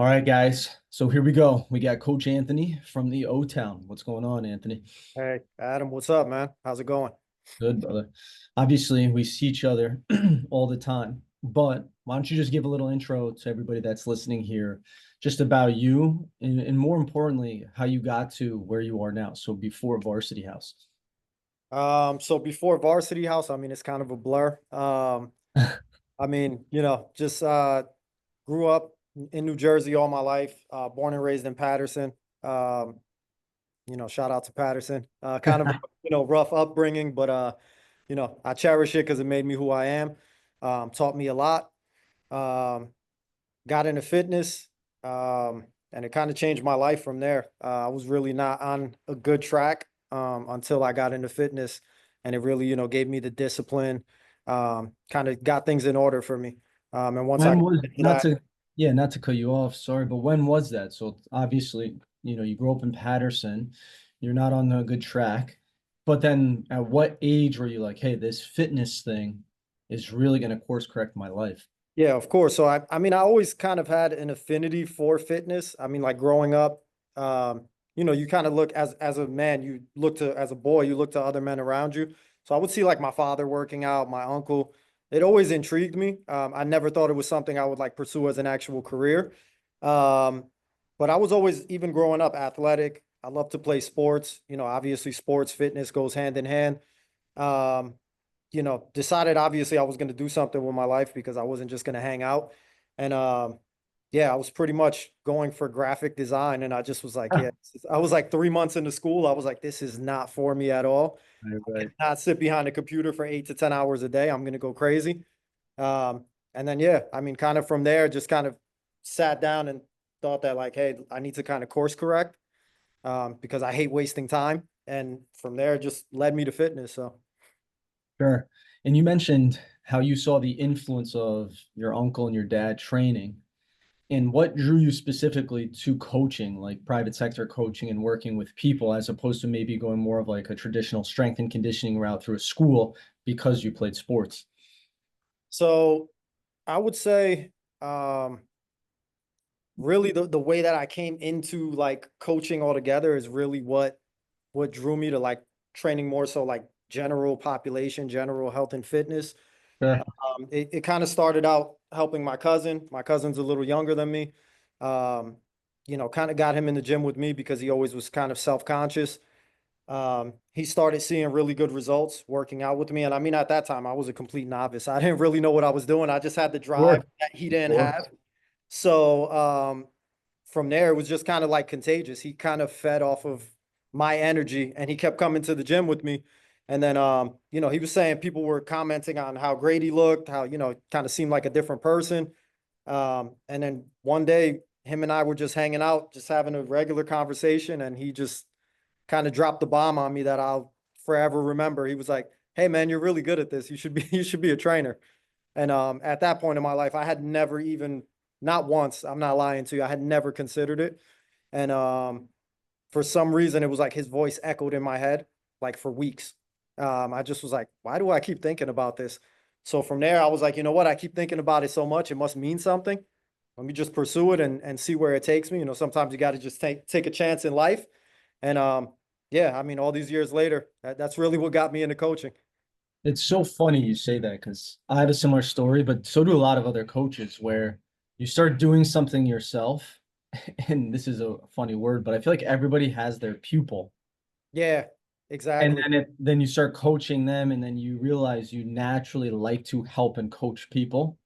right, guys. So here we go. We got Coach Anthony from the O-Town. What's going on, Anthony? Hey, Adam, what's up, man? How's it going? Good, brother. Obviously, we see each other all the time, but why don't you just give a little intro to everybody that's listening here, just about you, and more importantly, how you got to where you are now. So before Varsity House. So before Varsity House, it's kind of a blur. Just grew up in New Jersey all my life, born and raised in Patterson. Um, Shout out to Patterson. Kind of, rough upbringing, but I cherish it because it made me who I am. Taught me a lot. Um, got into fitness, and it kind of changed my life from there. I was really not on a good track until I got into fitness, and it really, gave me the discipline, kind of got things in order for me. And once I When got was into not that, to Yeah, not to cut you off, sorry, but when was that? So obviously, you grew up in Patterson, you're not on a good track. But then at what age were you like, hey, this fitness thing is really going to course correct my life? yeah, of course. So I always kind of had an affinity for fitness. Like growing up, you kind of look as a man, you look to as a boy, you look to other men around you. So I would see like my father working out, my uncle. It always intrigued me. I never thought it was something I would like pursue as an actual career. Um, but I was always, even growing up, athletic. I love to play sports. Obviously sports fitness goes hand in hand. Um, Decided obviously I was going to do something with my life because I wasn't just going to hang out. And yeah, I was pretty much going for graphic design. And I just was like, yeah, I was like 3 months into school. I was like, this is not for me at all. Right, I right. cannot sit behind a computer for 8 to 10 hours a day. I'm going to go crazy. And then, yeah, kind of from there, just kind of sat down and thought that like, hey, I need to kind of course correct because I hate wasting time. And from there, it just led me to fitness. So. Sure. And you mentioned how you saw the influence of your uncle and your dad training. And what drew you specifically to coaching, like private sector coaching and working with people, as opposed to maybe going more of like a traditional strength and conditioning route through a school because you played sports? So I would say, um, really the way that I came into like coaching altogether is really what drew me to like training more so like general population, general health and fitness. Sure. It kind of started out helping my cousin. My cousin's a little younger than me. Um, kind of got him in the gym with me because he always was kind of self-conscious. He started seeing really good results working out with me. And at that time, I was a complete novice. I didn't really know what I was doing. I just had the drive Sure. that he Of didn't have. course. So from there, it was just kind of like contagious. He kind of fed off of my energy and he kept coming to the gym with me. And then, he was saying people were commenting on how great he looked, how, kind of seemed like a different person. And then one day, him and I were just hanging out, just having a regular conversation. And he just kind of dropped the bomb on me that I'll forever remember. He was like, "Hey, man, you're really good at this. You should be, you should be a trainer." And at that point in my life, I had never even, not once, I'm not lying to you, I had never considered it. And for some reason, it was like his voice echoed in my head, like for weeks. I just was like, why do I keep thinking about this? So from there, I was like, you know what? I keep thinking about it so much, it must mean something. Let me just pursue it and see where it takes me. Sometimes you got to just take a chance in life. And yeah, all these years later, that's really what got me into coaching. It's so funny you say that because I have a similar story, but so do a lot of other coaches where you start doing something yourself. And this is a funny word, but I feel like everybody has their pupil. Yeah, And exactly. then you start coaching them, and then you realize you naturally like to help and coach people.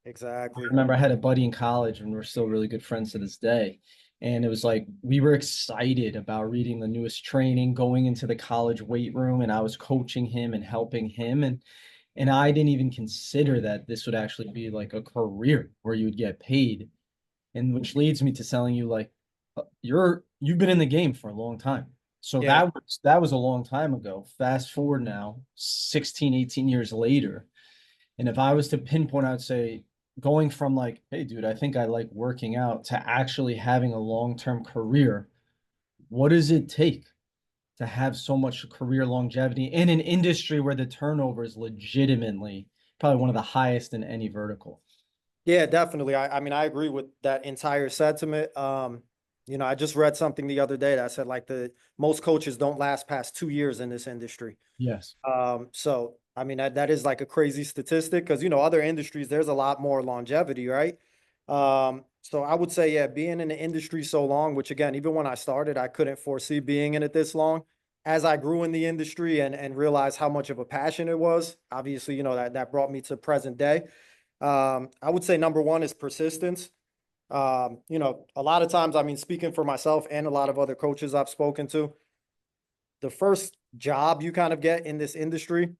I Exactly. remember I had a buddy in college, and we're still really good friends to this day. And it was like we were excited about reading the newest training, going into the college weight room, and I was coaching him and helping him. And I didn't even consider that this would actually be like a career where you would get paid. And which leads me to telling you like you've been in the game for a long time. So Yeah. that was a long time ago. Fast forward now, 16, 18 years later. And if I was to pinpoint, I'd say going from like, hey, dude, I think I like working out to actually having a long-term career, what does it take to have so much career longevity in an industry where the turnover is legitimately probably one of the highest in any vertical? Yeah, definitely. I mean, I agree with that entire sentiment. I just read something the other day that said like the most coaches don't last past 2 years in this industry. Yes. So I mean that is like a crazy statistic because other industries there's a lot more longevity, right? So I would say yeah, being in the industry so long, which again, even when I started, I couldn't foresee being in it this long. As I grew in the industry and realized how much of a passion it was, obviously, that brought me to present day. I would say number one is persistence. A lot of times, I mean, speaking for myself and a lot of other coaches I've spoken to, the first job you kind of get in this industry,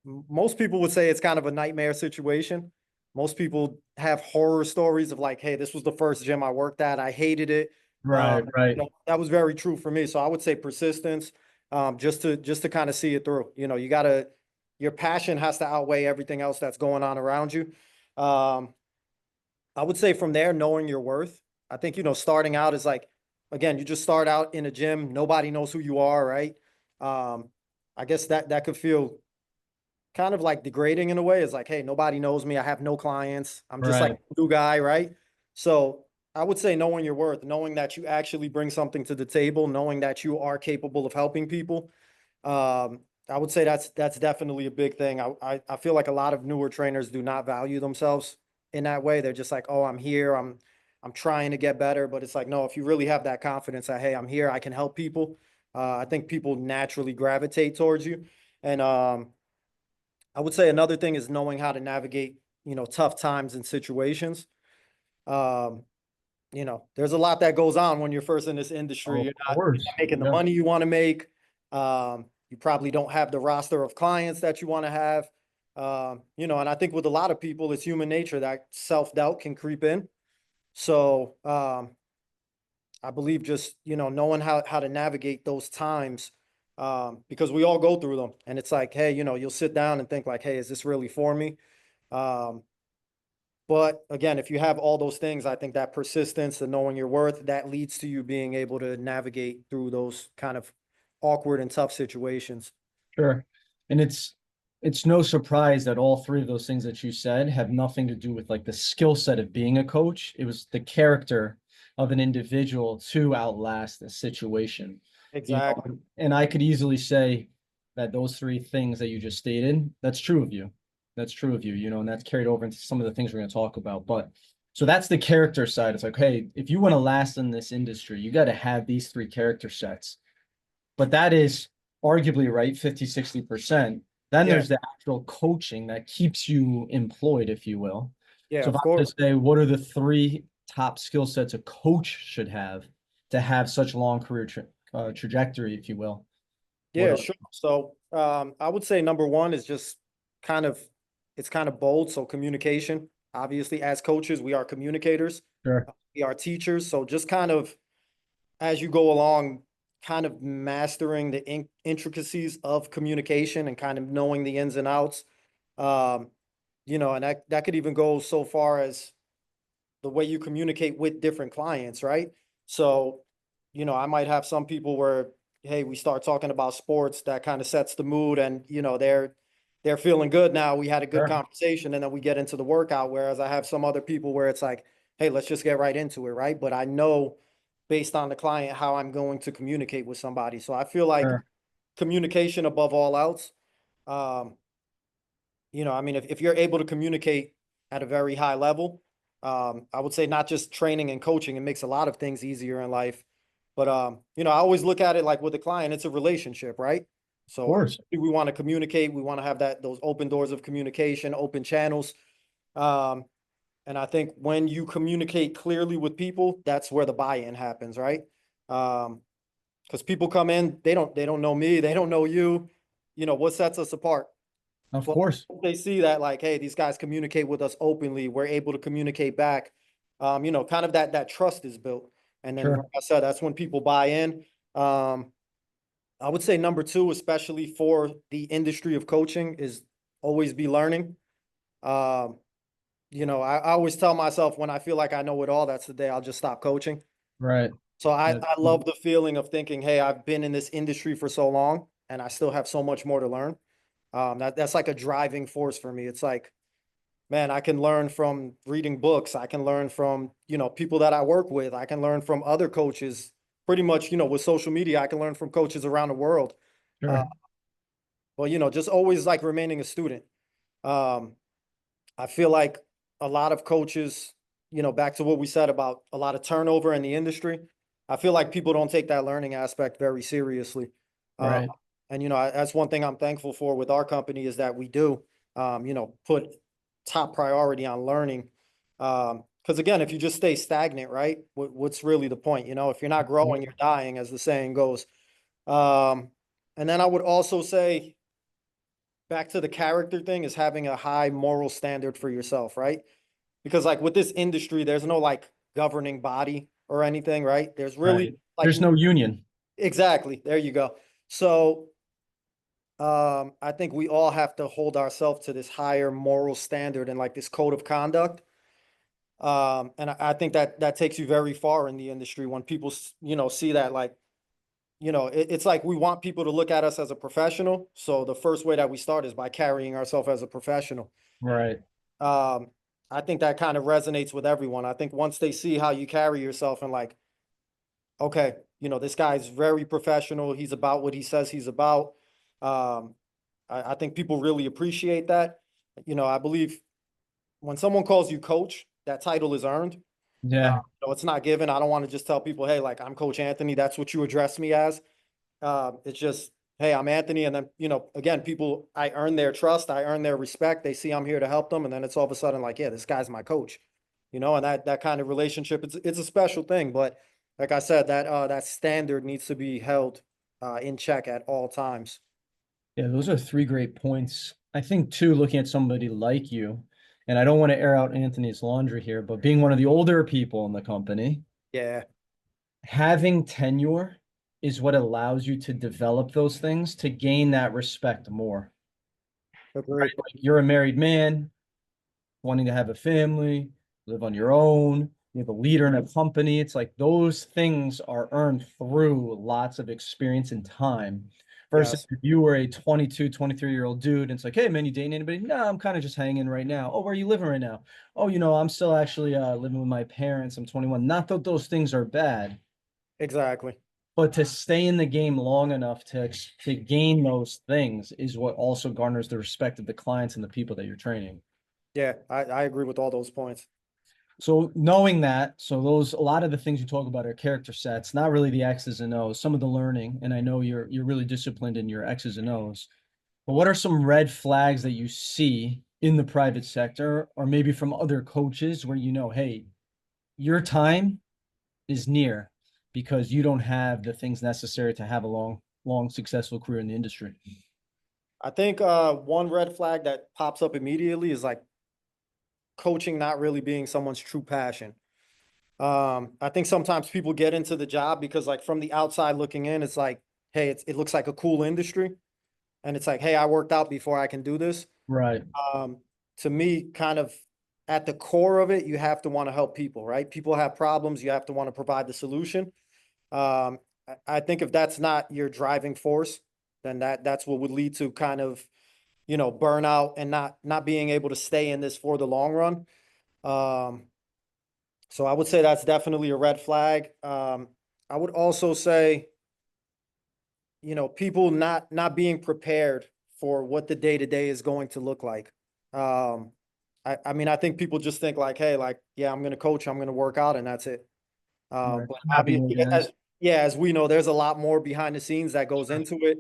most people would say it's kind of a nightmare situation. Most people have horror stories of like, hey, this was the first gym I worked at. I hated it. Right, right. That was very true for me. So I would say persistence, just to kind of see it through. Your passion has to outweigh everything else that's going on around you. Um, I would say from there, knowing your worth. I think, starting out is like, again, you just start out in a gym, nobody knows who you are, right? Um, I guess that could feel kind of like degrading in a way. It's like, hey, nobody knows me. I have no clients. I'm just like Right. a new guy, right? So I would say knowing your worth, knowing that you actually bring something to the table, knowing that you are capable of helping people. I would say that's definitely a big thing. I feel like a lot of newer trainers do not value themselves in that way. They're just like, oh, I'm here. I'm trying to get better. But it's like, no, if you really have that confidence that, hey, I'm here, I can help people. I think people naturally gravitate towards you. And I would say another thing is knowing how to navigate, tough times and situations. Um, there's a lot that goes on when you're first in this industry. Of You're not course. making the Yeah. money you want to make. You probably don't have the roster of clients that you want to have. And I think with a lot of people, it's human nature that self-doubt can creep in. So I believe just, knowing how to navigate those times, because we all go through them. And it's like, hey, you'll sit down and think like, hey, is this really for me? Um, but again, if you have all those things, I think that persistence and knowing your worth, that leads to you being able to navigate through those kind of awkward and tough situations. Sure. And it's no surprise that all three of those things that you said have nothing to do with like the skill set of being a coach. It was the character of an individual to outlast the situation. Exactly. And I could easily say that those three things that you just stated, that's true of you. That's true of you, and that's carried over into some of the things we're going to talk about. But so that's the character side. It's like, hey, if you want to last in this industry, you got to have these three character sets. But that is arguably right, 50, 60%. Then Yeah. there's the actual coaching that keeps you employed, if you will. Yeah, So if of I were to course. say, what are the three top skill sets a coach should have to have such a long career trajectory, if you will? What Yeah, are sure. So I would say number one is just kind of, it's kind of bold. So communication, obviously, as coaches, we are communicators, sure, we are teachers. So just kind of as you go along, kind of mastering the intricacies of communication and kind of knowing the ins and outs. Um, and that could even go so far as the way you communicate with different clients, right? So, I might have some people where, hey, we start talking about sports, that kind of sets the mood, and they're feeling good now. We had a good sure, conversation, and then we get into the workout. Whereas I have some other people where it's like, hey, let's just get right into it, right? But I know based on the client how I'm going to communicate with somebody. So I feel like sure. communication above all else. Um, I mean, if you're able to communicate at a very high level, I would say not just training and coaching, it makes a lot of things easier in life. But I always look at it like with a client, it's a relationship, right? Of So course, we want to communicate, we want to have those open doors of communication, open channels. Um, and I think when you communicate clearly with people, that's where the buy-in happens, right? Because people come in, they don't know me, they don't know you. What sets us apart? of But course, they see that like, hey, these guys communicate with us openly. We're able to communicate back. Kind of that trust is built. And then, like sure, I said, that's when people buy in. Um, I would say number two, especially for the industry of coaching, is always be learning. Um, I always tell myself when I feel like I know it all, that's the day I'll just stop coaching. right. So I, That, I love the feeling of thinking, hey, I've been in this industry for so long and I still have so much more to learn. That's like a driving force for me. It's like, man, I can learn from reading books. I can learn from, people that I work with. I can learn from other coaches. Pretty much, with social media, I can learn from coaches around the world. Uh, Sure. but just always like remaining a student. Um, I feel like a lot of coaches, back to what we said about a lot of turnover in the industry. I feel like people don't take that learning aspect very seriously. Uh, Right. and that's one thing I'm thankful for with our company is that we do, put top priority on learning. Because again, if you just stay stagnant, right, what's really the point? If you're not growing, you're dying, as the saying goes. Um, and then I would also say, back to the character thing, is having a high moral standard for yourself, right? Because like with this industry, there's no like governing body or anything, right? There's really Right. like There's no union. exactly. There you go. So I think we all have to hold ourselves to this higher moral standard and like this code of conduct. And I think that that takes you very far in the industry when people, see that like, it's like we want people to look at us as a professional. So the first way that we start is by carrying ourselves as a professional. Right. Um, I think that kind of resonates with everyone. I think once they see how you carry yourself and like, okay, this guy's very professional. He's about what he says he's about. Um, I think people really appreciate that. I believe when someone calls you coach, that title is earned. Yeah. It's not given. I don't want to just tell people, hey, like I'm Coach Anthony. That's what you address me as. It's just, hey, I'm Anthony. And then, again, people, I earn their trust. I earn their respect. They see I'm here to help them. And then it's all of a sudden like, yeah, this guy's my coach, and that kind of relationship, it's a special thing. But like I said, that standard needs to be held, in check at all times. Yeah, those are three great points. I think too, looking at somebody like you, and I don't want to air out Anthony's laundry here, but being one of the older people in the company, Yeah, having tenure is what allows you to develop those things to gain that respect more. Right? agree. Like you're a married man, wanting to have a family, live on your own, you have a leader in a company. It's like those things are earned through lots of experience and time. Versus Yes, if you were a 22, 23-year-old dude and it's like, hey man, you dating anybody? No, I'm kind of just hanging right now. Oh, where are you living right now? Oh, I'm still actually living with my parents. I'm 21. Not that those things are bad, exactly. but to stay in the game long enough to gain those things is what also garners the respect of the clients and the people that you're training. Yeah, I agree with all those points. So knowing that, so those a lot of the things you talk about are character sets, not really the X's and O's, some of the learning, and I know you're really disciplined in your X's and O's. But what are some red flags that you see in the private sector or maybe from other coaches where hey, your time is near because you don't have the things necessary to have a long, successful career in the industry? I think one red flag that pops up immediately is like coaching not really being someone's true passion. I think sometimes people get into the job because like from the outside looking in, it's like, hey, it looks like a cool industry. And it's like, hey, I worked out before I can do this. Right. Um, to me, kind of at the core of it, you have to want to help people, right? People have problems. You have to want to provide the solution. I think if that's not your driving force, then that's what would lead to kind of, burnout and not being able to stay in this for the long run. Um, so I would say that's definitely a red flag. I would also say, people not being prepared for what the day to day is going to look like. Um, I mean, I think people just think like, hey, like, yeah, I'm going to coach, I'm going to work out, and that's it. Right. But Not being obviously, organized. yeah, as we know, there's a lot more behind the scenes that goes into it.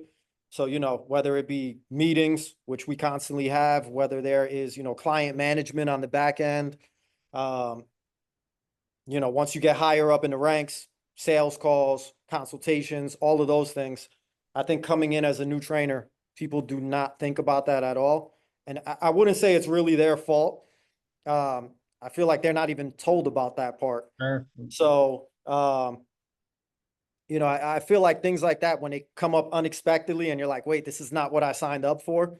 So, whether it be meetings, which we constantly have, whether there is, client management on the back end, um, once you get higher up in the ranks, sales calls, consultations, all of those things. I think coming in as a new trainer, people do not think about that at all. And I wouldn't say it's really their fault. I feel like they're not even told about that part. Sure. So, I feel like things like that, when they come up unexpectedly and you're like, wait, this is not what I signed up for.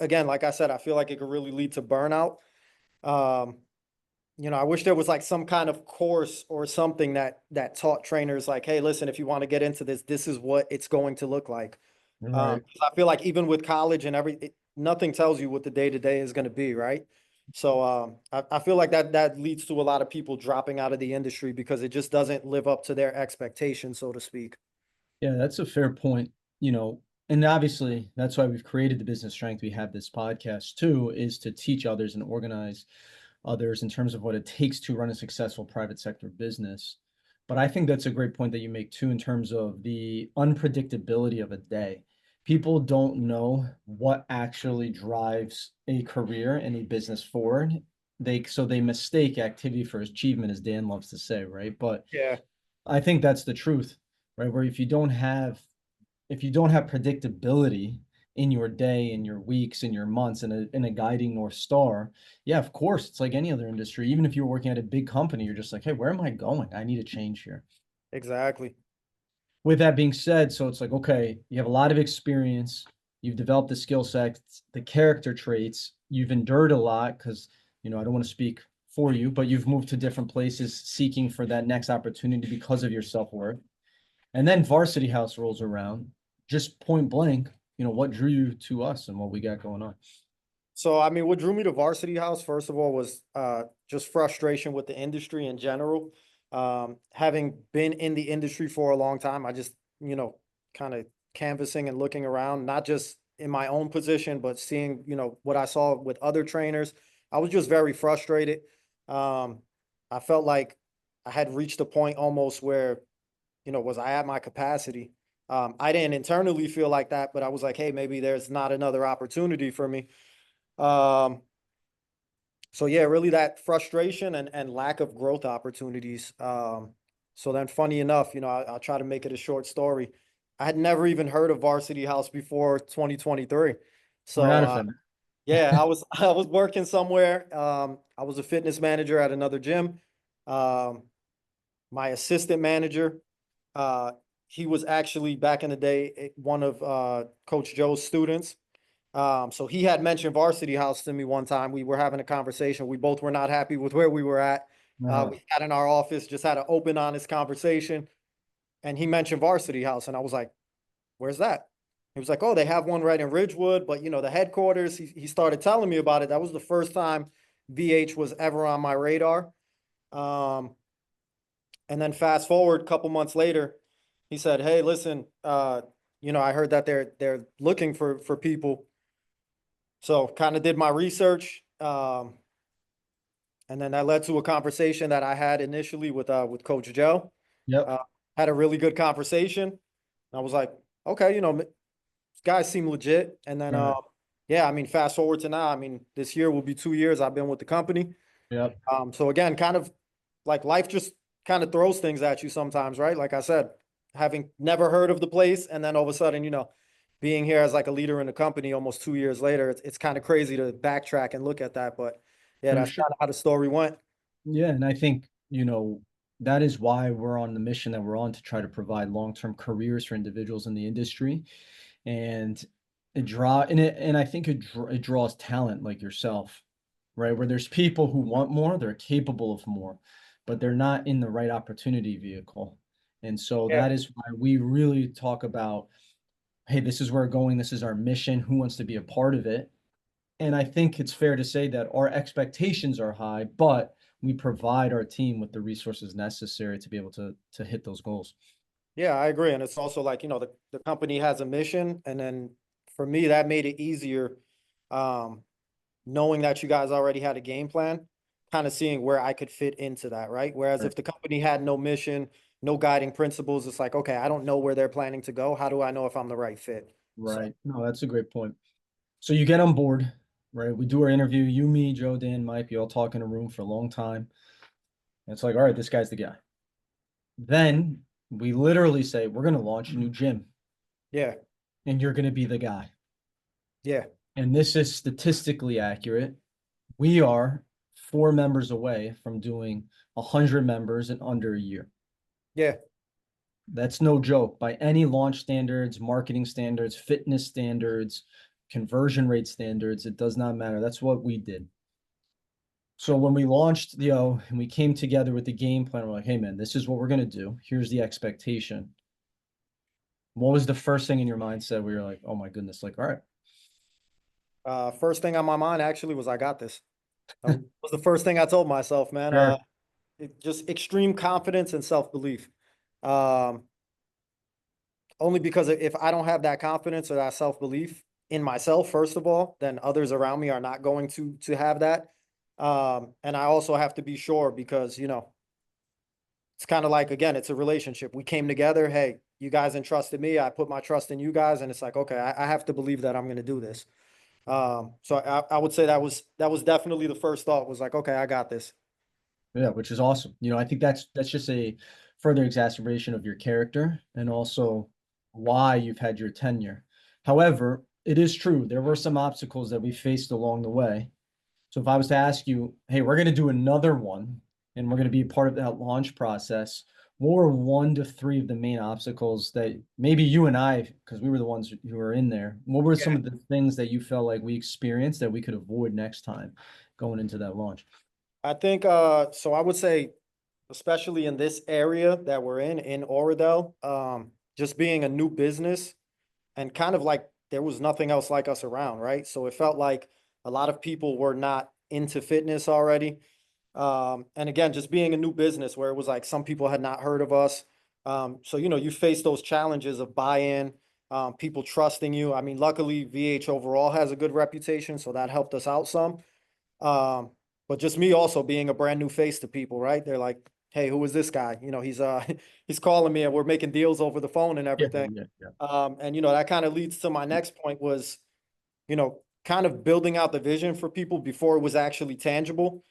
Again, like I said, I feel like it could really lead to burnout. Um, I wish there was like some kind of course or something that taught trainers like, hey, listen, if you want to get into this, this is what it's going to look like. Right. 'Cause I feel like even with college and nothing tells you what the day to day is going to be, right? So I feel like that leads to a lot of people dropping out of the industry because it just doesn't live up to their expectations, so to speak. Yeah, that's a fair point. And obviously that's why we've created the Business Strength. We have this podcast too, is to teach others and organize others in terms of what it takes to run a successful private sector business. But I think that's a great point that you make too, in terms of the unpredictability of a day. People don't know what actually drives a career and a business forward. So they mistake activity for achievement, as Dan loves to say, right? But Yeah, I think that's the truth, right? Where if you don't have predictability in your day, in your weeks, in your months, in a guiding North Star, yeah, of course, it's like any other industry. Even if you're working at a big company, you're just like, hey, where am I going? I need a change here. exactly. With that being said, so it's like, okay, you have a lot of experience, you've developed the skill sets, the character traits, you've endured a lot because, I don't want to speak for you, but you've moved to different places seeking for that next opportunity because of your self-worth. And then Varsity House rolls around, just point blank, what drew you to us and what we got going on? So, I mean, what drew me to Varsity House, first of all, was just frustration with the industry in general. Having been in the industry for a long time, I just, kind of canvassing and looking around, not just in my own position, but seeing, what I saw with other trainers. I was just very frustrated. Um, I felt like I had reached a point almost where, was I at my capacity? I didn't internally feel like that, but I was like, hey, maybe there's not another opportunity for me. Um, so yeah, really that frustration and lack of growth opportunities. So then funny enough, I'll try to make it a short story. I had never even heard of Varsity House before 2023. We're So not offended. yeah, I was working somewhere. I was a fitness manager at another gym. Um, my assistant manager, uh, he was actually back in the day one of Coach Joe's students. So he had mentioned Varsity House to me one time. We were having a conversation. We both were not happy with where we were at. Uh-huh. We had in our office, just had an open, honest conversation. And he mentioned Varsity House. And I was like, where's that? He was like, oh, they have one right in Ridgewood, but the headquarters, he started telling me about it. That was the first time VH was ever on my radar. Um, and then fast forward a couple months later, he said, hey, listen, I heard that they're looking for people. So kind of did my research. And then that led to a conversation that I had initially with Coach Joe. Yep. Uh, had a really good conversation. I was like, okay, guys seem legit. And then, Right. yeah, I mean, fast forward to now. I mean, this year will be 2 years I've been with the company. Yep. So again, kind of like life just kind of throws things at you sometimes, right? Like I said, having never heard of the place, and then all of a sudden, being here as like a leader in the company almost 2 years later, it's kind of crazy to backtrack and look at that. But yeah, For that's sure. kind of how the story went. Yeah, and I think, that is why we're on the mission that we're on, to try to provide long-term careers for individuals in the industry. And I think it draws talent like yourself, right? Where there's people who want more, they're capable of more, but they're not in the right opportunity vehicle. And so Yeah. that is why we really talk about, hey, this is where we're going, this is our mission, who wants to be a part of it? And I think it's fair to say that our expectations are high, but we provide our team with the resources necessary to be able to hit those goals. Yeah, I agree. And it's also like, the company has a mission. And then for me, that made it easier, um, knowing that you guys already had a game plan, kind of seeing where I could fit into that, right? Whereas Right. if the company had no mission, no guiding principles, it's like, okay, I don't know where they're planning to go. How do I know if I'm the right fit? So Right. No, that's a great point. So you get on board, right? We do our interview, you, me, Joe, Dan, Mike, we all talk in a room for a long time. And it's like, all right, this guy's the guy. Then we literally say, we're going to launch a new gym yeah, and you're going to be the guy. yeah, And this is statistically accurate. We are 4 members away from doing 100 members in under a year. yeah. That's no joke by any launch standards, marketing standards, fitness standards, conversion rate standards. It does not matter. That's what we did. So when we launched, and we came together with the game plan, we're like, hey man, this is what we're gonna do. Here's the expectation. What was the first thing in your mindset where you're like, oh my goodness, like, all right, First thing on my mind actually was I got this. That was the first thing I told myself, man. Sure. Just extreme confidence and self-belief. Um, Only because if I don't have that confidence or that self-belief in myself, first of all, then others around me are not going to have that. And I also have to be sure because, it's kind of like, again, it's a relationship. We came together. Hey, you guys entrusted me. I put my trust in you guys. And it's like, okay, I have to believe that I'm going to do this. So I would say that was definitely the first thought was like, okay, I got this. Yeah, which is awesome. I think that's just a further exacerbation of your character and also why you've had your tenure. However, it is true there were some obstacles that we faced along the way. So if I was to ask you, hey, we're going to do another one and we're going to be a part of that launch process, what were 1 to 3 of the main obstacles that maybe you and I, because we were the ones who were in there, what were some of the things that you felt like we experienced that we could avoid next time going into that launch? I think so I would say, especially in this area that we're in Oradell, just being a new business and kind of like there was nothing else like us around, right? So it felt like a lot of people were not into fitness already. And again, just being a new business where it was like some people had not heard of us. So you face those challenges of buy-in, people trusting you. I mean, luckily VH overall has a good reputation, so that helped us out some. Um, but just me also being a brand new face to people, right? They're like, "Hey, who is this guy?" He's he's calling me and we're making deals over the phone and Yeah, everything. yeah, yeah. And that kind of leads to my next point was, kind of building out the vision for people before it was actually tangible.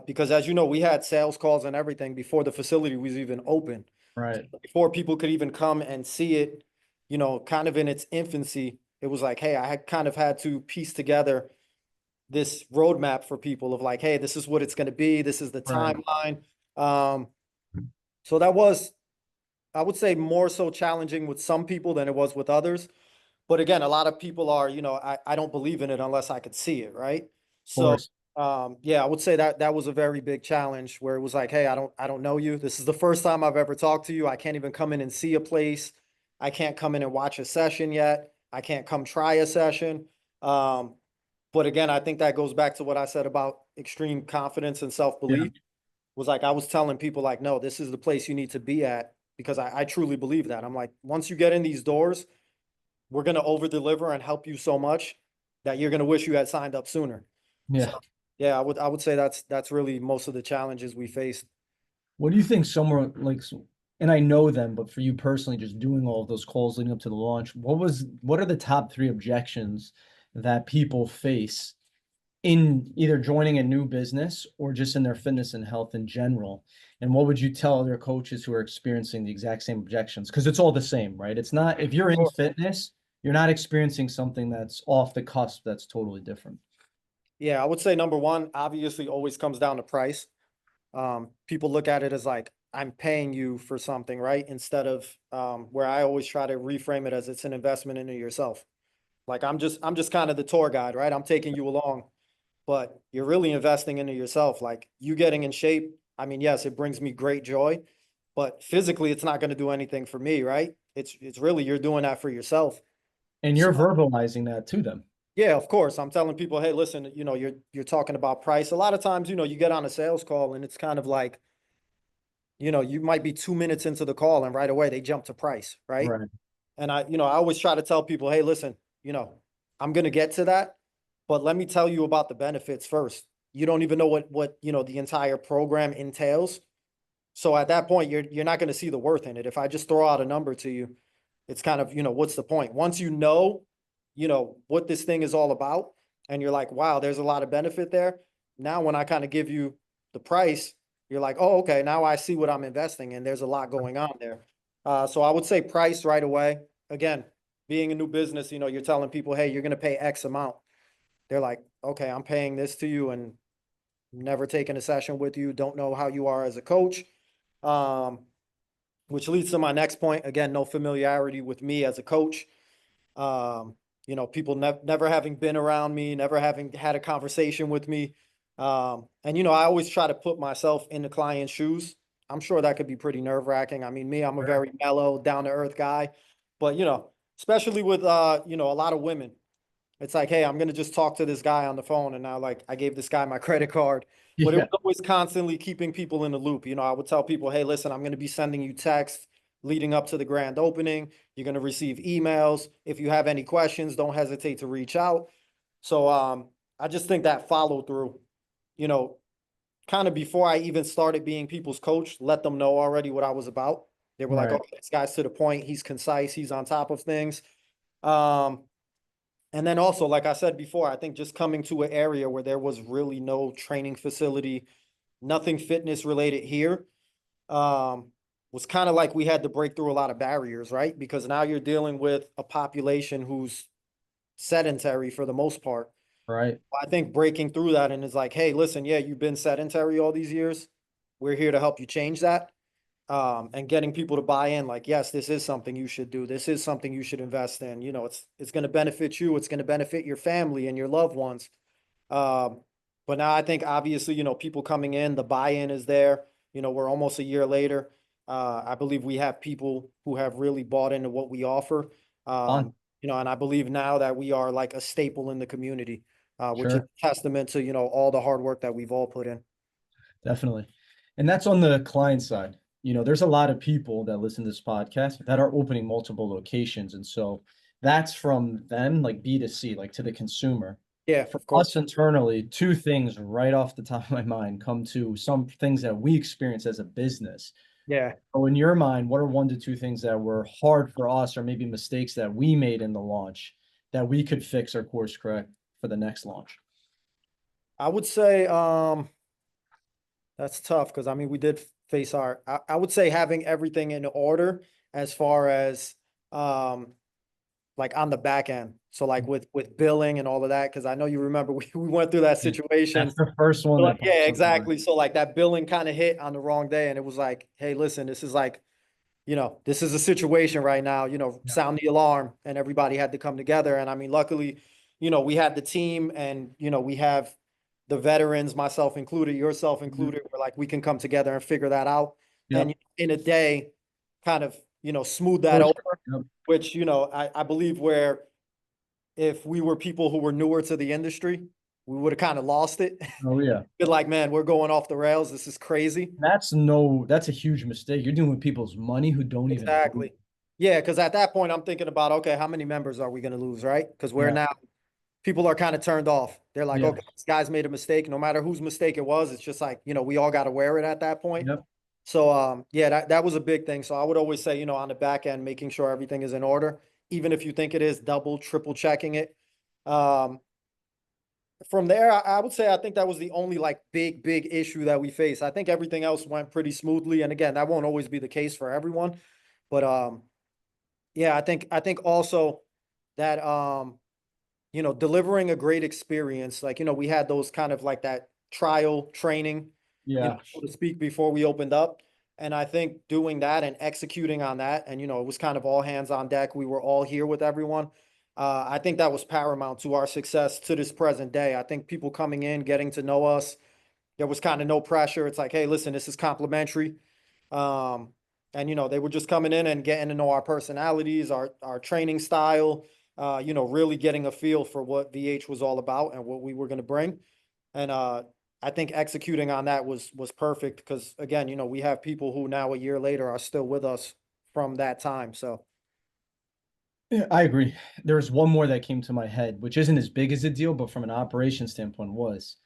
Because as you know, we had sales calls and everything before the facility was even open. So Right. before people could even come and see it, kind of in its infancy, it was like, hey, I had kind of had to piece together this roadmap for people of like, hey, this is what it's going to be. This is the Right. timeline. Um, so that was, I would say, more so challenging with some people than it was with others. But again, a lot of people are, I don't believe in it unless I could see it, right? Of So, course. yeah, I would say that was a very big challenge where it was like, hey, I don't know you. This is the first time I've ever talked to you. I can't even come in and see a place. I can't come in and watch a session yet. I can't come try a session. Um, but again, I think that goes back to what I said about extreme confidence and Yeah. self-belief. Was like I was telling people like, no, this is the place you need to be at because I truly believe that. I'm like, once you get in these doors, we're gonna over deliver and help you so much that you're gonna wish you had signed up sooner. So Yeah. yeah, I would say that's really most of the challenges we faced. What do you think somewhere like, and I know them, but for you personally, just doing all of those calls leading up to the launch, what are the top 3 objections that people face in either joining a new business or just in their fitness and health in general? And what would you tell other coaches who are experiencing the exact same objections? Because it's all the same, right? It's not, if you're in Sure. fitness, you're not experiencing something that's off the cusp that's totally different. Yeah, I would say number one, obviously always comes down to price. People look at it as like I'm paying you for something, right? Instead of where I always try to reframe it as it's an investment into yourself. Like I'm just kind of the tour guide, right? I'm taking you along, but you're really investing into yourself. Like you getting in shape. I mean, yes, it brings me great joy, but physically it's not going to do anything for me, right? It's really you're doing that for yourself. And So you're verbalizing that to them. yeah, of course. I'm telling people, hey, listen, you're talking about price. A lot of times, you get on a sales call and it's kind of like, you might be 2 minutes into the call and right away they jump to price, right? Right. And I always try to tell people, hey, listen, you know, I'm gonna get to that, but let me tell you about the benefits first. You don't even know what the entire program entails. So at that point, you're not gonna see the worth in it. If I just throw out a number to you, it's kind of, what's the point? Once what this thing is all about, and you're like, wow, there's a lot of benefit there. Now, when I kind of give you the price, you're like, oh, okay, now I see what I'm investing in. There's a lot going on there. So I would say price right away. Again, being a new business, you're telling people, hey, you're going to pay X amount. They're like, okay, I'm paying this to you and never taken a session with you. Don't know how you are as a coach. Um, which leads to my next point. Again, no familiarity with me as a coach. Um, people never having been around me, never having had a conversation with me. And I always try to put myself in the client's shoes. I'm sure that could be pretty nerve-wracking. I mean, I'm a Sure. very mellow, down-to-earth guy, but especially with a lot of women, It's like, hey, I'm gonna just talk to this guy on the phone, and now like I gave this guy my credit card. But it Yeah, was always constantly keeping people in the loop. I would tell people, hey, listen, I'm gonna be sending you texts leading up to the grand opening. You're gonna receive emails. If you have any questions, don't hesitate to reach out. So I just think that follow through, you know, kind of before I even started being people's coach, let them know already what I was about. They were like, right, okay, this guy's to the point, he's concise, he's on top of things. Um, and then also, like I said before, I think just coming to an area where there was really no training facility, nothing fitness related here, was kind of like we had to break through a lot of barriers, right? Because now you're dealing with a population who's sedentary for the most part. right. I think breaking through that and it's like, hey, listen, yeah, you've been sedentary all these years. We're here to help you change that. And getting people to buy in, like, yes, this is something you should do. This is something you should invest in. It's going to benefit you. It's going to benefit your family and your loved ones. Um, but now I think obviously, people coming in, the buy-in is there. We're almost a year later. I believe we have people who have really bought into what we offer. Fun. And I believe now that we are like a staple in the community, which is Sure. a testament to, all the hard work that we've all put in. Definitely. And that's on the client side. There's a lot of people that listen to this podcast that are opening multiple locations. And so that's from them, like B2C, like to the consumer. Yeah, For of course. us internally, two things right off the top of my mind come to some things that we experience as a business. Yeah. So in your mind, what are one to two things that were hard for us or maybe mistakes that we made in the launch that we could fix or course correct for the next launch? I would say, that's tough because I mean we did face I would say having everything in order as far as um like on the back end. So like with billing and all of that, because I know you remember we went through that Yeah. situation. That's the first one Like, that yeah, pops up in my exactly. So like that billing kind of hit on the wrong day, and it was like, hey, listen, this is like, this is a situation right now, head. sound the alarm, and everybody had to come together. And I mean, luckily, we had the team and, we have the veterans, myself included, yourself Yeah. included, where like we can come together and figure that out. And Yep. in a day, kind of, smooth that Course over, correct. Yep. which, I believe where if we were people who were newer to the industry, we would have kind of lost it. Oh yeah. Been like, man, we're going off the rails. This is crazy. That's a huge mistake. You're dealing with people's money who don't even know. Exactly. Yeah, because at that point, I'm thinking about, okay, how many members are we going to lose, right? Because we're Yeah. now, people are kind of turned off. They're like, Yeah. okay, this guy's made a mistake. No matter whose mistake it was, it's just like, we all got to wear it at that point. Yep. So, yeah, that was a big thing. So I would always say, on the back end, making sure everything is in order, even if you think it is, double, triple checking it. Um, from there, I would say I think that was the only like big issue that we faced. I think everything else went pretty smoothly. And again, that won't always be the case for everyone, but yeah, I think also that delivering a great experience, like, we had those kind of like that trial training, Yeah. so to speak, before we opened up. And I think doing that and executing on that, and it was kind of all hands on deck. We were all here with everyone. I think that was paramount to our success to this present day. I think people coming in, getting to know us, there was kind of no pressure. It's like, hey, listen, this is complimentary. Um, and they were just coming in and getting to know our personalities, our training style, really getting a feel for what VH was all about and what we were going to bring. And I think executing on that was perfect because again, we have people who now a year later are still with us from that time. So Yeah, I agree. There's one more that came to my head, which isn't as big as a deal, but from an operation standpoint was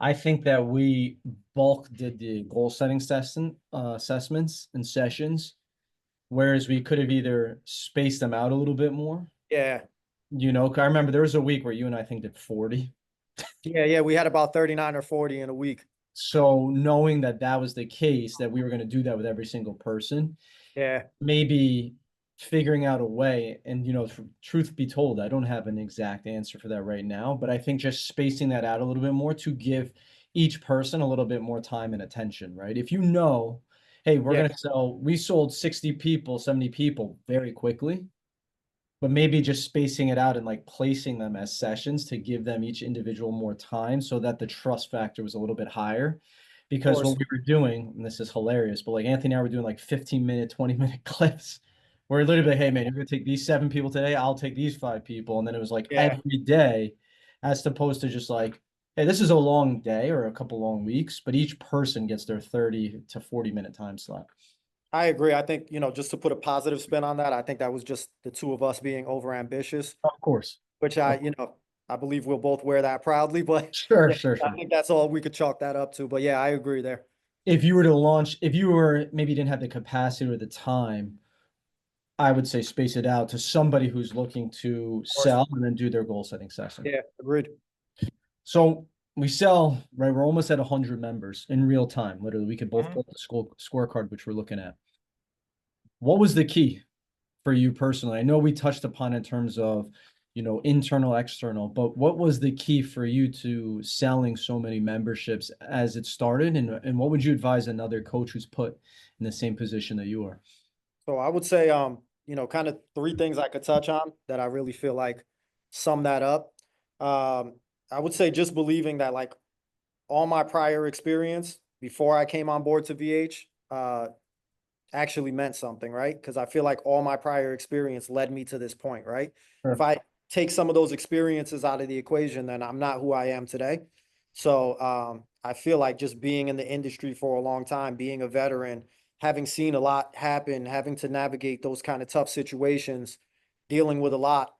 I think that we bulk did the goal setting assessments and sessions, whereas we could have either spaced them out a little bit more. yeah, 'Cause I remember there was a week where you and I think did 40. yeah, we had about 39 or 40 in a week. So knowing that that was the case, that we were going to do that with every single person, Yeah, maybe figuring out a way, and truth be told, I don't have an exact answer for that right now, but I think just spacing that out a little bit more to give each person a little bit more time and attention, right? If hey, yeah, we sold 60 people, 70 people very quickly, but maybe just spacing it out and like placing them as sessions to give them each individual more time so that the trust factor was a little bit higher. of Because course. what we were doing, and this is hilarious, but like Anthony and I were doing like 15-minute, 20-minute clips Where literally, like, hey man, you're gonna take these 7 people today, I'll take these 5 people. And then it was like Yeah, every day, as opposed to just like, hey, this is a long day or a couple long weeks, but each person gets their 30 to 40 minute time slot. I agree. I think, just to put a positive spin on that, I think that was just the two of us being over ambitious, Of course. which I believe we'll both wear that proudly, but Sure, yeah, sure, I sure. think that's all we could chalk that up to. But yeah, I agree there. If you were to launch, if you were maybe didn't have the capacity or the time, I would say space it out to somebody who's looking to Of course. sell and then do their goal setting session. Yeah, agreed. So we sell, right? We're almost at 100 members in real time. Literally, we could both Mhm. pull up the scorecard, which we're looking at. What was the key for you personally? I know we touched upon in terms of, internal, external, but what was the key for you to selling so many memberships as it started? And what would you advise another coach who's put in the same position that you are? So I would say, kind of three things I could touch on that I really feel like sum that up. Um, I would say just believing that like all my prior experience before I came on board to VH, actually meant something, right? Because I feel like all my prior experience led me to this point, right? If Sure. I take some of those experiences out of the equation, then I'm not who I am today. So I feel like just being in the industry for a long time, being a veteran, having seen a lot happen, having to navigate those kind of tough situations, dealing with a lot,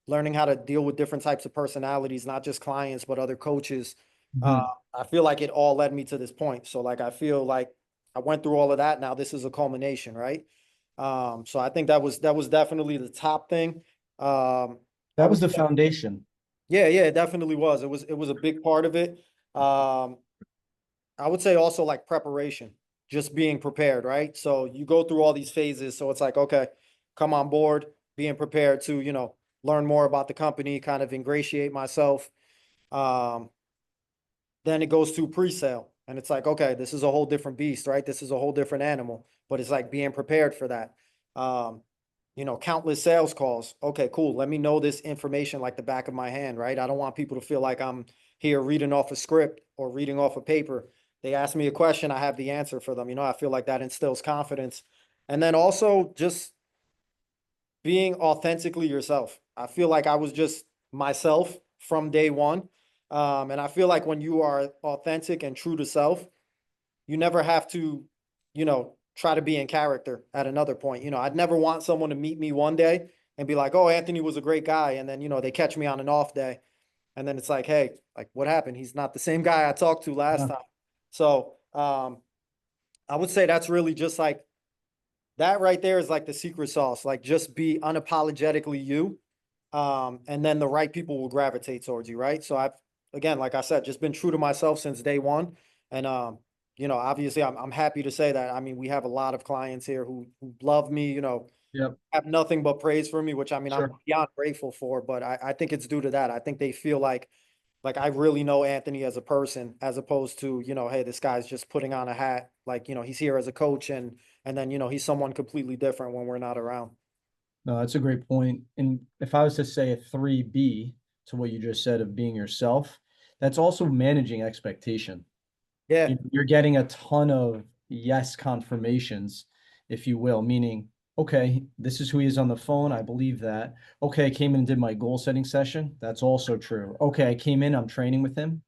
learning how to deal with different types of personalities, not just clients, but other coaches. Uh, Mhm. I feel like it all led me to this point. So like I feel like I went through all of that. Now this is a culmination, right? So I think that was definitely the top thing. I That would was the foundation. yeah, it definitely was. It was a big part of it. Um, I would say also like preparation, just being prepared, right? So you go through all these phases. So it's like, okay, come on board, being prepared to, learn more about the company, kind of ingratiate myself. Um, then it goes to pre-sale and it's like, okay, this is a whole different beast, right? This is a whole different animal, but it's like being prepared for that. Um, countless sales calls. Okay, cool. Let me know this information like the back of my hand, right? I don't want people to feel like I'm here reading off a script or reading off a paper. They ask me a question, I have the answer for them. I feel like that instills confidence. And then also just being authentically yourself. I feel like I was just myself from day one. And I feel like when you are authentic and true to self, you never have to, try to be in character at another point. I'd never want someone to meet me one day and be like, oh, Anthony was a great guy. And then, they catch me on an off day. And then it's like, hey, like what happened? He's not the same guy I talked to last Yeah. time. So I would say that's really just like that right there is like the secret sauce. Like just be unapologetically you. And then the right people will gravitate towards you, right? So I've again, like I said, just been true to myself since day one. And obviously I'm happy to say that. I mean, we have a lot of clients here who love me, Yep. have nothing but praise for me, which I mean I'm Sure. beyond grateful for, but I think it's due to that. I think they feel like I really know Anthony as a person, as opposed to, hey, this guy's just putting on a hat. Like, he's here as a coach and then, he's someone completely different when we're not around. No, that's a great point. And if I was to say a 3B to what you just said of being yourself, that's also managing expectation. Yeah, You're getting a ton of yes confirmations, if you will, meaning, okay, this is who he is on the phone. I believe that. Okay, I came in and did my goal setting session. That's also true. Okay, I came in, I'm training with him.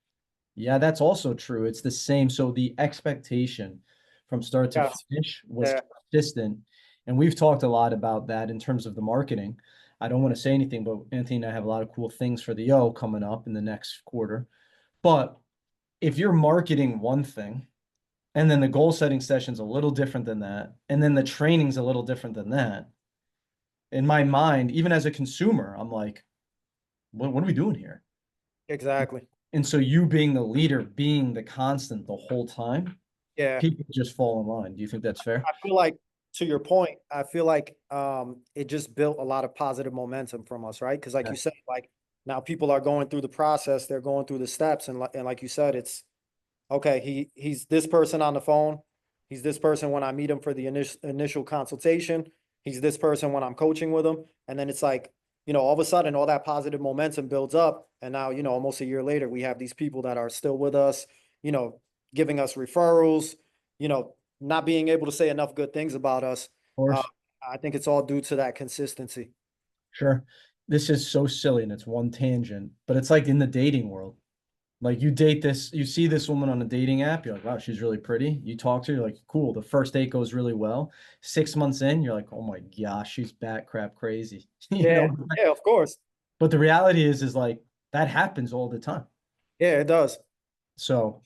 Yeah, that's also true. It's the same. So the expectation from start to yes, finish was yeah, consistent. And we've talked a lot about that in terms of the marketing. I don't want to say anything, but Anthony and I have a lot of cool things for the O coming up in the next quarter. But if you're marketing one thing, and then the goal setting session's a little different than that, and then the training's a little different than that, in my mind, even as a consumer, I'm like, what are we doing here? exactly. And so you being the leader, being the constant the whole time, Yeah. people just fall in line. Do you think that's fair? I feel like to your point, I feel like it just built a lot of positive momentum from us, right? Because like Yeah. you said, like now people are going through the process, they're going through the steps, and like you said, it's okay, he's this person on the phone. He's this person when I meet him for the initial consultation. He's this person when I'm coaching with him. And then it's like, all of a sudden all that positive momentum builds up. And now, almost a year later, we have these people that are still with us, you know, giving us referrals, not being able to say enough good things about us. Of Uh, course. I think it's all due to that consistency. Sure. This is so silly and it's one tangent, but it's like in the dating world. Like you date this, you see this woman on a dating app, you're like, wow, she's really pretty. You talk to her, you're like, cool. The first date goes really well. 6 months in, you're like, oh my gosh, she's bat crap crazy. You Yeah, know, yeah, of course. but the reality is like that happens all the time. Yeah, it does. So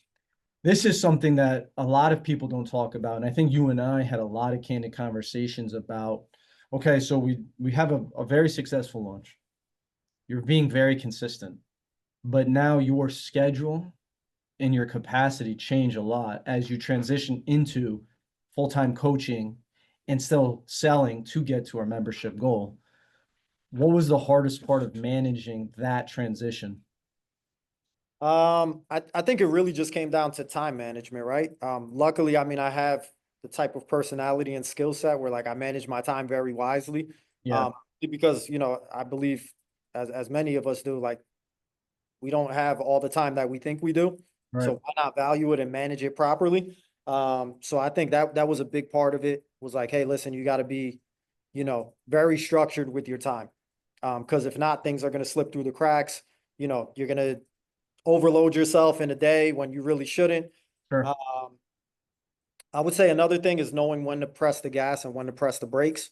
this is something that a lot of people don't talk about. And I think you and I had a lot of candid conversations about, okay, so we have a very successful launch. You're being very consistent, but now your schedule and your capacity change a lot as you transition into full-time coaching and still selling to get to our membership goal. What was the hardest part of managing that transition? I think it really just came down to time management, right? Luckily, I mean, I have the type of personality and skill set where like I manage my time very wisely. Yeah, Um, because, I believe as many of us do, like we don't have all the time that we think we do. right. So why not value it and manage it properly? So I think that was a big part of it was like, hey, listen, you got to be, very structured with your time. Because if not, things are going to slip through the cracks. You're going to overload yourself in a day when you really shouldn't. Sure. Um, I would say another thing is knowing when to press the gas and when to press the brakes.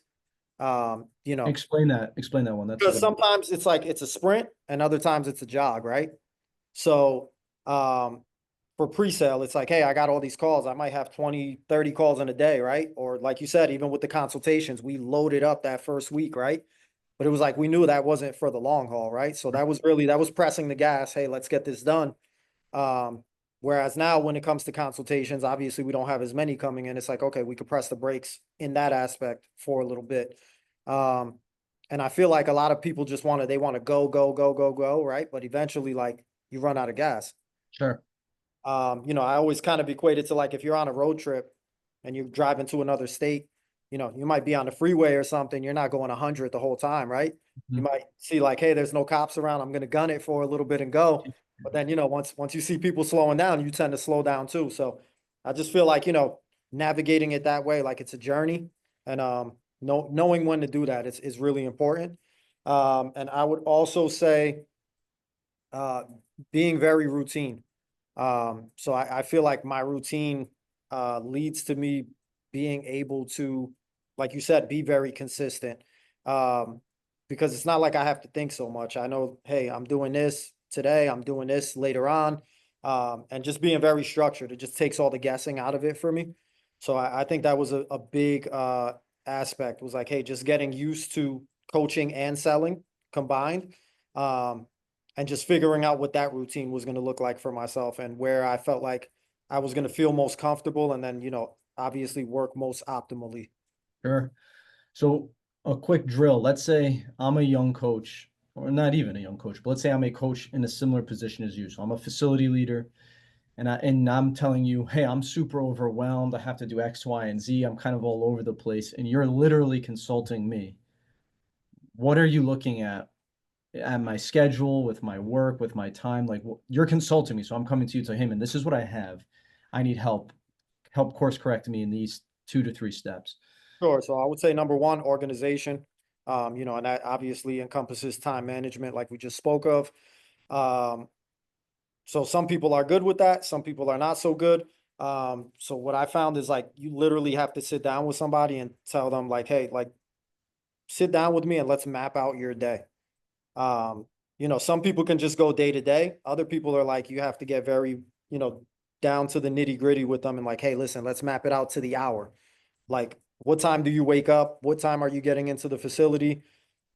Um, you know, Explain that. Explain that one. That's a because good one. sometimes it's like it's a sprint and other times it's a jog, right? So for pre-sale, it's like, hey, I got all these calls. I might have 20, 30 calls in a day, right? Or like you said, even with the consultations, we loaded up that first week, right? But it was like we knew that wasn't for the long haul, right? So that was pressing the gas. Hey, let's get this done. Um, whereas now when it comes to consultations, obviously we don't have as many coming in. It's like, okay, we could press the brakes in that aspect for a little bit. Um, and I feel like a lot of people just they want to go, go, go, go, go, right? But eventually, like you run out of gas. Sure. I always kind of equate it to like if you're on a road trip and you're driving to another state, you might be on the freeway or something. You're not going 100 the whole time, right? You Mhm. might see like, hey, there's no cops around. I'm going to gun it for a little bit and go. But then, once you see people slowing down, you tend to slow down too. So I just feel like, navigating it that way, like it's a journey and knowing when to do that is really important. And I would also say uh, being very routine. So I feel like my routine leads to me being able to, like you said, be very consistent. Um, because it's not like I have to think so much. I know, hey, I'm doing this today, I'm doing this later on. And just being very structured, it just takes all the guessing out of it for me. So I think that was a big aspect was like, hey, just getting used to coaching and selling combined. Um, and just figuring out what that routine was going to look like for myself and where I felt like I was going to feel most comfortable and then, obviously work most optimally. Sure. So a quick drill. Let's say I'm a young coach, or not even a young coach, but let's say I'm a coach in a similar position as you. So I'm a facility leader, and I'm telling you, hey, I'm super overwhelmed. I have to do X, Y, and Z. I'm kind of all over the place, and you're literally consulting me. What are you looking at my schedule, with my work, with my time? Like you're consulting me, so I'm coming to you to him, and this is what I have. I need help. Help course correct me in these 2 to 3 steps. Sure. So I would say number one, organization. And that obviously encompasses time management, like we just spoke of. Um, so some people are good with that, some people are not so good. So what I found is like you literally have to sit down with somebody and tell them like, hey, like sit down with me and let's map out your day. Um, some people can just go day to day. Other people are like, you have to get very, you know, down to the nitty gritty with them and like, hey, listen, let's map it out to the hour. Like, what time do you wake up? What time are you getting into the facility?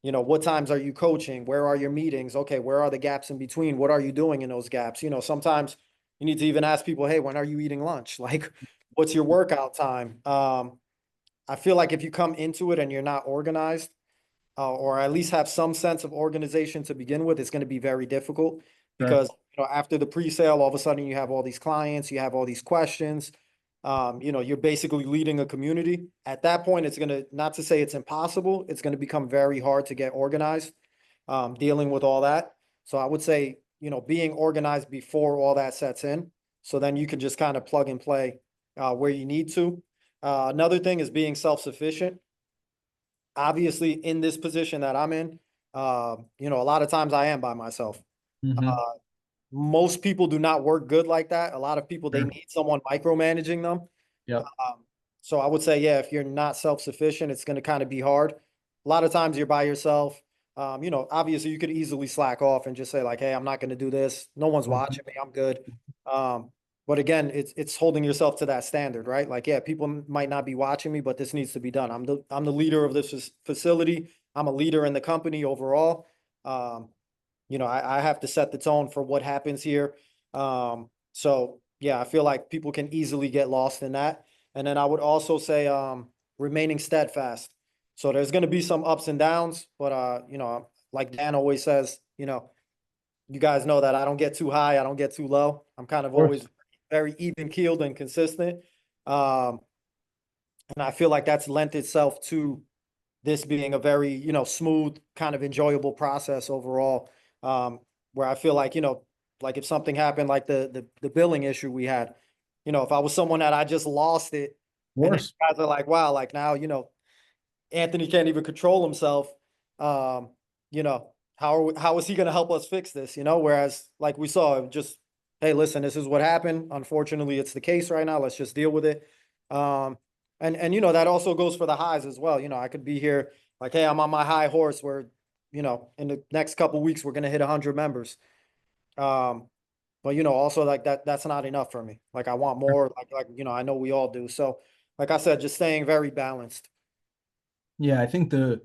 What times are you coaching? Where are your meetings? Okay, where are the gaps in between? What are you doing in those gaps? Sometimes you need to even ask people, hey, when are you eating lunch? Like, what's your workout time? I feel like if you come into it and you're not organized, or at least have some sense of organization to begin with, it's going to be very difficult Sure. because after the pre-sale, all of a sudden you have all these clients, you have all these questions. You're basically leading a community. At that point, it's going to not to say it's impossible, it's going to become very hard to get organized, dealing with all that. So I would say, being organized before all that sets in. So then you can just kind of plug and play where you need to. Another thing is being self-sufficient. obviously in this position that I'm in, a lot of times I am by myself. Mm-hmm. Uh, Most people do not work good like that. A lot of people, they Sure. need someone micromanaging them. Yep. Um, so I would say, yeah, if you're not self-sufficient, it's going to kind of be hard. A lot of times you're by yourself. Obviously you could easily slack off and just say like, hey, I'm not going to do this. No one's Mhm. watching me. I'm good. Um, but again, it's holding yourself to that standard, right? Like, yeah, people might not be watching me, but this needs to be done. I'm the leader of this facility. I'm a leader in the company overall. Um, I have to set the tone for what happens here. So yeah, I feel like people can easily get lost in that. And then I would also say remaining steadfast. So there's going to be some ups and downs, but like Dan always says, you guys know that I don't get too high, I don't get too low. I'm kind of Of course. always very even keeled and consistent. Um, and I feel like that's lent itself to this being a very, smooth, kind of enjoyable process overall. Um, where I feel like, like if something happened, like the billing issue we had, if I was someone that I just lost it, Of and then course. you guys are like, wow, like now, Anthony can't even control himself. Um, how is he going to help us fix this? Whereas like we saw, just hey, listen, this is what happened. Unfortunately, it's the case right now. Let's just deal with it. And that also goes for the highs as well. I could be here like, hey, I'm on my high horse where in the next couple weeks we're gonna hit 100 members. Um, but also like that's not enough for me. Like I want more. Like I know we all do. So like I said, just staying very balanced. Yeah, I think the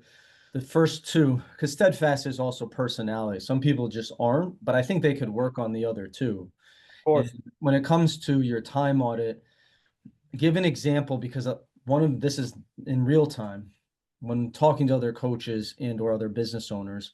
first two, because steadfast is also personality. Some people just aren't, but I think they could work on the other two. Of And course. when it comes to your time audit, give an example because one of this is in real time. When talking to other coaches and or other business owners,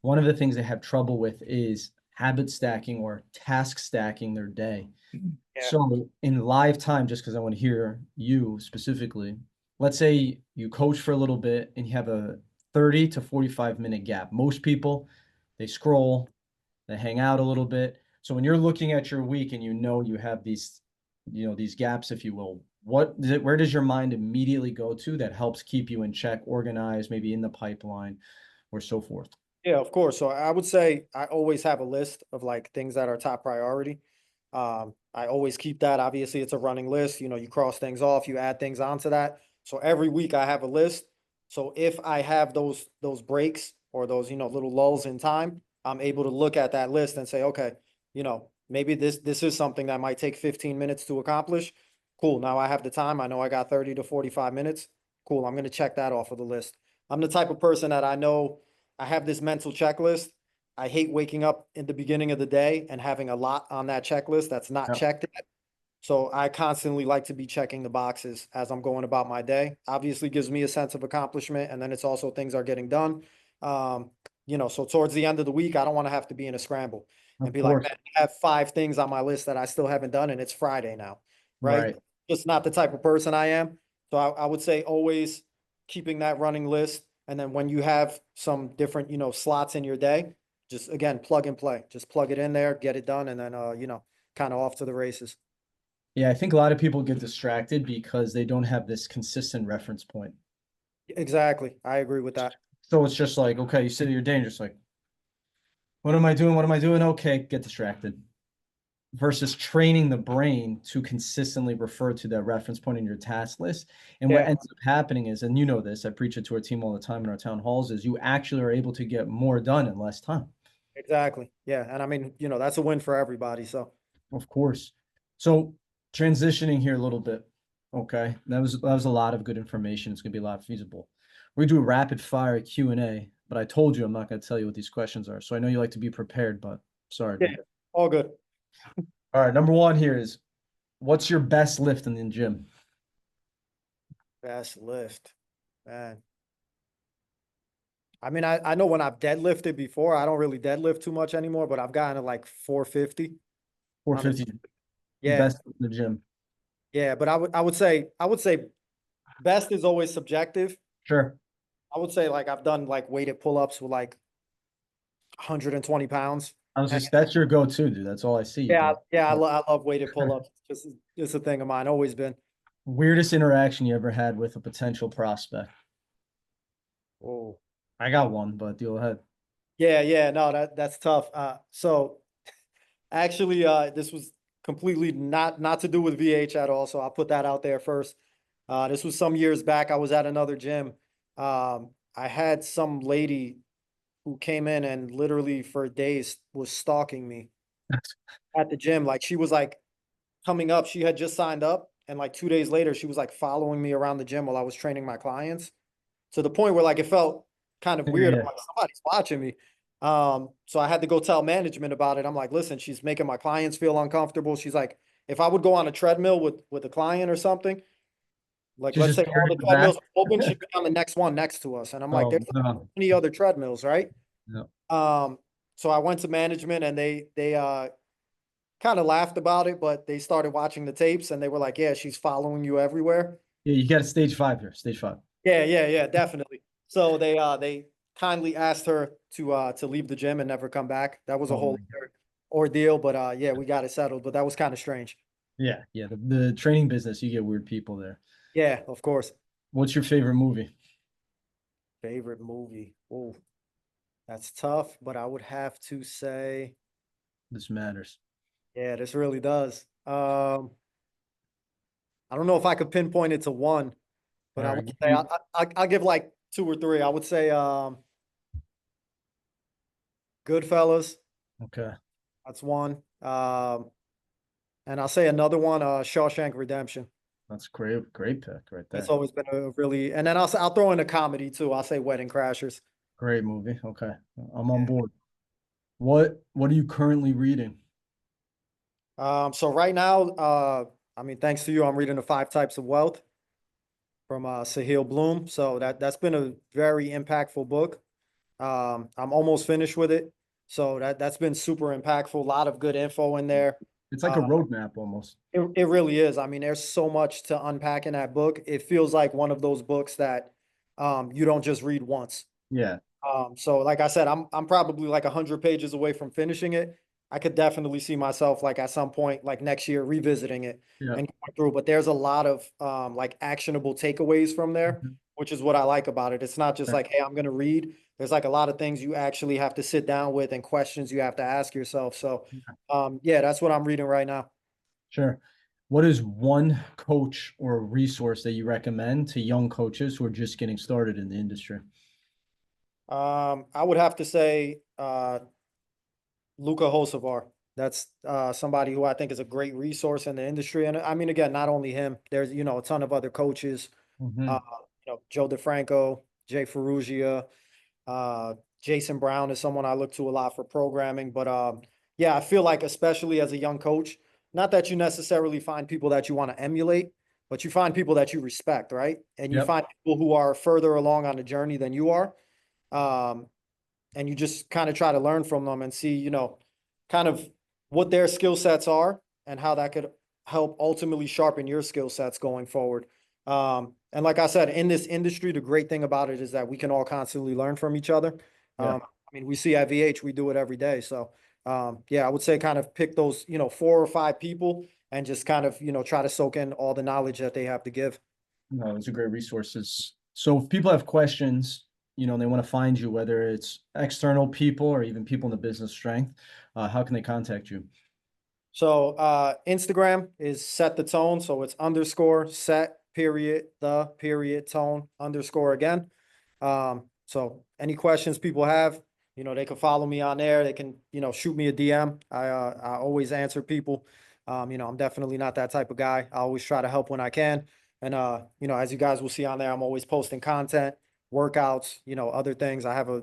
one of the things they have trouble with is habit stacking or task stacking their day. Yeah. So in live time, just because I want to hear you specifically, let's say you coach for a little bit and you have a 30 to 45-minute gap. Most people, they scroll, they hang out a little bit. So when you're looking at your week and you have these, these gaps, if you will, where does your mind immediately go to that helps keep you in check, organized, maybe in the pipeline or so forth? Yeah, of course. So I would say I always have a list of like things that are top priority. I always keep that. Obviously, it's a running list. You cross things off, you add things onto that. So every week I have a list. So if I have those breaks or those, little lulls in time, I'm able to look at that list and say, okay, maybe this is something that might take 15 minutes to accomplish. Cool. Now I have the time. I know I got 30 to 45 minutes. Cool. I'm going to check that off of the list. I'm the type of person that I know I have this mental checklist. I hate waking up in the beginning of the day and having a lot on that checklist that's not Yeah, checked yet. So I constantly like to be checking the boxes as I'm going about my day. Obviously gives me a sense of accomplishment, and then it's also things are getting done. Um, so towards the end of the week, I don't want to have to be in a scramble and of be like, course. man, I have 5 things on my list that I still haven't done, and it's Friday now, right? Right. Just not the type of person I am. So I would say always keeping that running list. And then when you have some different, slots in your day, just again, plug and play. Just plug it in there, get it done, and then kind of off to the races. Yeah, I think a lot of people get distracted because they don't have this consistent reference point. Exactly. I agree with that. So it's just like, okay, you sit at your day and just like, what am I doing? What am I doing? Okay, get distracted. Versus training the brain to consistently refer to that reference point in your task list. And what Yeah, ends up happening is, and you know this, I preach it to our team all the time in our town halls, is you actually are able to get more done in less time. exactly. Yeah. And I mean, that's a win for everybody. So Of course. So transitioning here a little bit. Okay. That was a lot of good information. It's gonna be a lot feasible. We do a rapid fire Q&A, but I told you I'm not gonna tell you what these questions are. So I know you like to be prepared, but sorry, yeah, dude. all good. All right, number one here is what's your best lift in the gym? Best lift, man. I mean, I know when I've deadlifted before, I don't really deadlift too much anymore, but I've gotten to like 450 on the, 450, yeah, best in the gym. yeah. But I would say best is always subjective. Sure. I would say like I've done like weighted pull-ups with like 120 pounds. And That's your go-to, dude. That's all I see you yeah, do. yeah, I love weighted pull-ups. It's a thing of mine, always been. Weirdest interaction you ever had with a potential prospect? Oh, I got one, but go ahead. yeah, yeah. No, that's tough. So actually, this was completely not to do with VH at all. So I'll put that out there first. This was some years back. I was at another gym. I had some lady who came in and literally for days was stalking me at the gym. Like she was like coming up. She had just signed up, and like 2 days later, she was like following me around the gym while I was training my clients, to the point where like it felt kind of Yeah, weird. I'm yeah. like, somebody's watching me. So I had to go tell management about it. I'm like, listen, she's making my clients feel uncomfortable. She's like, if I would go on a treadmill with a client or something, like She's let's just say all carrying the the back. treadmills were open, she'd be on the next one next to us. And I'm like, there's Oh no. many other treadmills, right? No. Um, so I went to management and they kind of laughed about it, but they started watching the tapes and they were like, yeah, she's following you everywhere. Yeah, you got a stage five here. Stage five. Yeah, yeah, yeah, definitely. So they kindly asked her to leave the gym and never come back. That was a Oh whole my other ordeal, but yeah, we got it settled. But that was kind of strange. Yeah, yeah. The training business, you get weird people there. Yeah, of course. What's your favorite movie? Favorite movie. Oh, that's tough, but I would have to say, This matters. yeah, this really does. I don't know if I could pinpoint it to one, All but I would right, give say me. I'll give like two or three. I would say Goodfellas. Okay, That's one. And I'll say another one, Shawshank Redemption. that's great. Great pick right That's there. always been a really, and then I'll throw in a comedy too. I'll say Wedding Crashers. Great movie. Okay, I'm on Yeah. board. What are you currently reading? So right now, I mean, thanks to you, I'm reading the Five Types of Wealth from Sahil Bloom. So that's been a very impactful book. I'm almost finished with it. So that's been super impactful. A lot of good info in there. It's like Uh, a roadmap almost. it really is. I mean, there's so much to unpack in that book. It feels like one of those books that you don't just read once. Yeah, So like I said, I'm probably like 100 pages away from finishing it. I could definitely see myself like at some point, like next year, revisiting it yeah. and going through. But there's a lot of like actionable takeaways from there, Mhm. which is what I like about it. It's not just Yeah, like, hey, I'm gonna read. There's like a lot of things you actually have to sit down with and questions you have to ask yourself. So yeah, that's what I'm reading right now. sure. What is one coach or resource that you recommend to young coaches who are just getting started in the industry? I would have to say Luca Hocevar. That's somebody who I think is a great resource in the industry. And I mean, again, not only him, there's, a ton of other coaches, uh, Hmm. Joe DeFranco, Jay Ferrugia, uh, Jason Brown is someone I look to a lot for programming. But yeah, I feel like, especially as a young coach, not that you necessarily find people that you want to emulate, but you find people that you respect, right? And you Yep. find people who are further along on the journey than you are. Um, and you just kind of try to learn from them and see, kind of what their skill sets are and how that could help ultimately sharpen your skill sets going forward. And like I said, in this industry, the great thing about it is that we can all constantly learn from each other. Yeah. I mean, we see at VH, we do it every day. So, yeah, I would say kind of pick those, 4 or 5 people and just kind of, try to soak in all the knowledge that they have to give. No, those are great resources. So if people have questions, they want to find you, whether it's external people or even people in the business strength, how can they contact you? So Instagram is set the tone. So it's underscore set period the period tone underscore again. So any questions people have, they can follow me on there. They can, shoot me a DM. I always answer people. I'm definitely not that type of guy. I always try to help when I can. And as you guys will see on there, I'm always posting content, workouts, other things. I have a,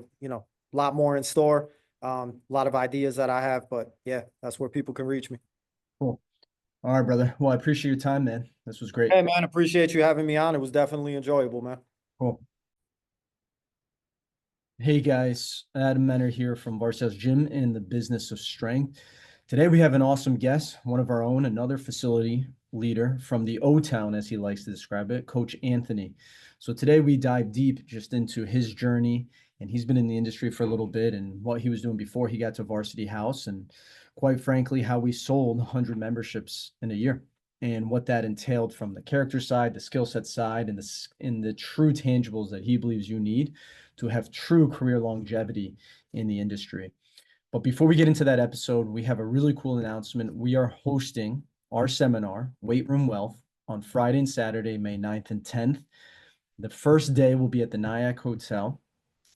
lot more in store. A lot of ideas that I have, but yeah, that's where people can reach me. Cool. All right, brother. Well, I appreciate your time, man. This was great. Hey man, appreciate you having me on. It was definitely enjoyable, man. Cool. Hey guys, Adam Menner here from Varsity House Gym in the business of strength. Today we have an awesome guest, one of our own, another facility leader from the O Town, as he likes to describe it, Coach Anthony. So today we dive deep just into his journey, and he's been in the industry for a little bit and what he was doing before he got to Varsity House, and quite frankly, how we sold 100 memberships in a year and what that entailed from the character side, the skill set side, and the true tangibles that he believes you need to have true career longevity in the industry. But before we get into that episode, we have a really cool announcement. We are hosting our seminar, Weightroom Wealth, on Friday and Saturday, May 9th and 10th. The first day will be at the Nyack Hotel.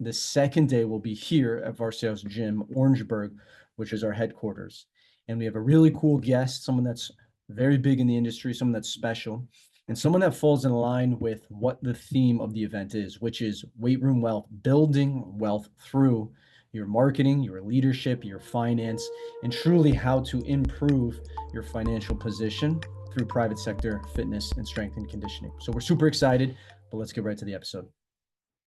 The second day will be here at Varsity House Gym, Orangeburg, which is our headquarters. And we have a really cool guest, someone that's very big in the industry, someone that's special, and someone that falls in line with what the theme of the event is, which is Weightroom Wealth, building wealth through your marketing, your leadership, your finance, and truly how to improve your financial position through private sector fitness and strength and conditioning. So we're super excited, but let's get right to the episode.